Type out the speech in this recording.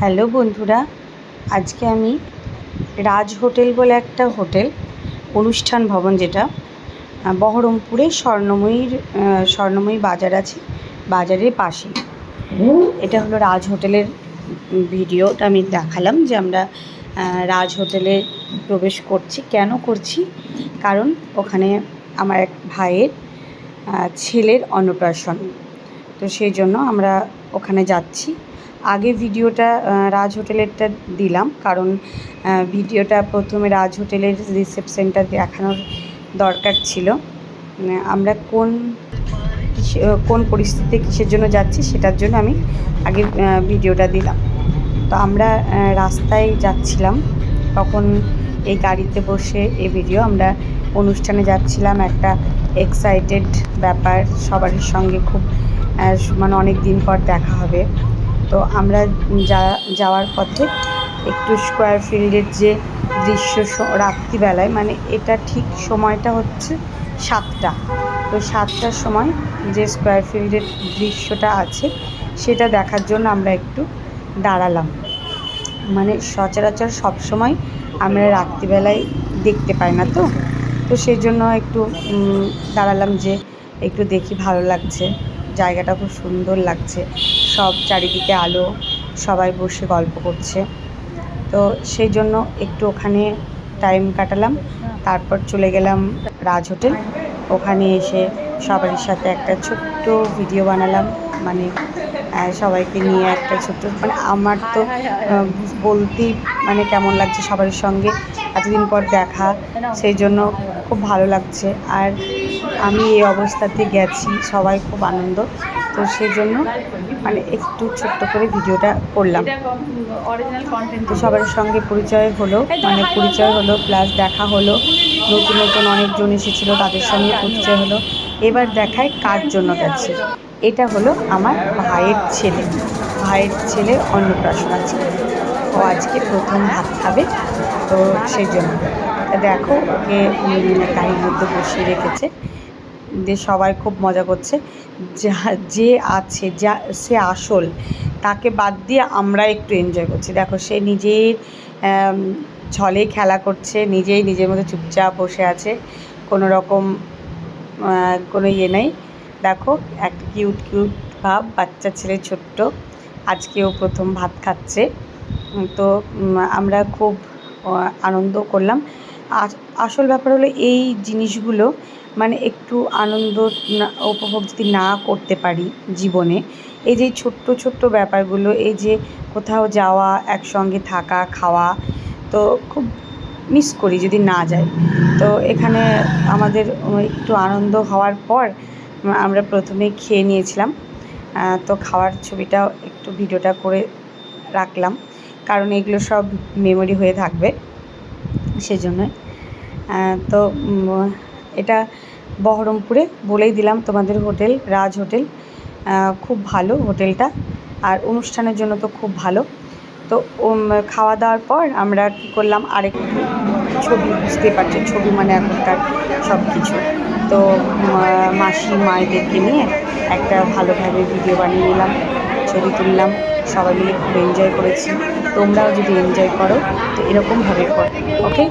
Hello বন্ধুরা, আজকে আমি রাজ হোটেল বলে একটা হোটেল, অনুষ্ঠান ভবন, যেটা বহরমপুরে স্বর্ণময়ী বাজার আছে, বাজারের পাশে। এটা হলো রাজ হোটেলের ভিডিওটা আমি দেখালাম যে আমরা রাজ হোটেলে প্রবেশ করছি। কেন করছি? কারণ ওখানে আমার এক ভাইয়ের ছেলের অন্নপ্রাশন, তো সেই জন্য আমরা ওখানে যাচ্ছি। আগে ভিডিওটা রাজ হোটেলেরটা দিলাম, কারণ ভিডিওটা প্রথমে রাজ হোটেলের রিসেপশনটা দেখানোর দরকার ছিল। আমরা কোন পরিস্থিতিতে কিসের জন্য যাচ্ছি সেটার জন্য আমি আগে ভিডিওটা দিলাম। তো আমরা রাস্তায় যাচ্ছিলাম, তখন এই গাড়িতে বসে এই ভিডিও, আমরা অনুষ্ঠানে যাচ্ছিলাম। একটা এক্সাইটেড ব্যাপার, সবারই সঙ্গে খুব মানে অনেক দিন পর দেখা হবে। তো আমরা যাওয়ার পথে একটু স্কোয়ার ফিল্ডের যে দৃশ্য রাত্রিবেলায়, মানে এটা ঠিক সময়টা হচ্ছে 7টা, তো 7টার সময় যে স্কোয়ার ফিল্ডের দৃশ্যটা আছে সেটা দেখার জন্য আমরা একটু দাঁড়ালাম। মানে সচরাচর সবসময় আমরা রাত্রিবেলায় দেখতে পাই না, তো সেই জন্য একটু দাঁড়ালাম যে একটু দেখি, ভালো লাগছে, জায়গাটা খুব সুন্দর লাগছে, সব চারিদিকে আলো, সবাই বসে গল্প করছে। তো সেই জন্য একটু ওখানে টাইম কাটালাম। তারপর চলে গেলাম রাজ হোটেল। ওখানে এসে সবারই সাথে একটা ছোট্ট ভিডিও বানালাম, মানে সবাইকে নিয়ে একটা ছোট্ট, মানে আমার তো বলতেই মানে কেমন লাগছে, সবার সঙ্গে এতদিন পর দেখা, সেই জন্য খুব ভালো লাগছে। আর আমি এই অবস্থাতে গেছি, সবাই খুব আনন্দ, তো সেই জন্য মানে একটু ছোট্ট করে ভিডিওটা করলাম। তো সবার সঙ্গে পরিচয় হলো, প্লাস দেখা হলো, নতুন নতুন অনেকজন এসেছিলো, তাদের সঙ্গে পরিচয় হলো। এবার দেখায় কার জন্য গেছে। এটা হলো আমার ভাইয়ের ছেলে অন্নপ্রাশন আছে, ও আজকে প্রথম ভাত খাবে, তো সেই জন্য দেখো ওকে গাড়ির মধ্যে বসিয়ে রেখেছে, যে সবাই খুব মজা করছে। যে আছে সে আসল, তাকে বাদ দিয়ে আমরা একটু এনজয় করছি। দেখো সে নিজের ছলে খেলা করছে, নিজের মধ্যে চুপচাপ বসে আছে, কোনো রকম কোনো নেই। দেখো একটা কিউট ভাব, বাচ্চা ছেলে ছোট্ট, আজকেও প্রথম ভাত খাচ্ছে। তো আমরা খুব আনন্দ করলাম। আসল ব্যাপার হলো এই জিনিসগুলো, মানে একটু আনন্দ উপভোগ যদি না করতে পারি জীবনে, এই যে ছোট্ট ব্যাপারগুলো, এই যে কোথাও যাওয়া, একসঙ্গে থাকা, খাওয়া, তো খুব মিস করি যদি না যাই। তো এখানে আমাদের একটু আনন্দ হওয়ার পর আমরা প্রথমে খেয়ে নিয়েছিলাম। তো খাওয়ার ছবিটাও একটু ভিডিওটা করে রাখলাম, কারণ এগুলো সব মেমোরি হয়ে থাকবে, সেজন্য। তো এটা বহরমপুরে, বলেই দিলাম তোমাদের হোটেল, রাজ হোটেল, খুব ভালো হোটেলটা, আর অনুষ্ঠানের জন্য তো খুব ভালো। তো খাওয়া দাওয়ার পর আমরা কী করলাম, আরেকটু ছবি, বুঝতে পারছি ছবি মানে এখনকার সব কিছু, তো মায়েদেরকে নিয়ে একটা ভালোভাবে ভিডিও বানিয়ে নিলাম, ছবি তুললাম, সবাই মিলে খুব এনজয় করেছি। তোমরাও যদি এনজয় করো তো এরকমভাবে করো, ওকে।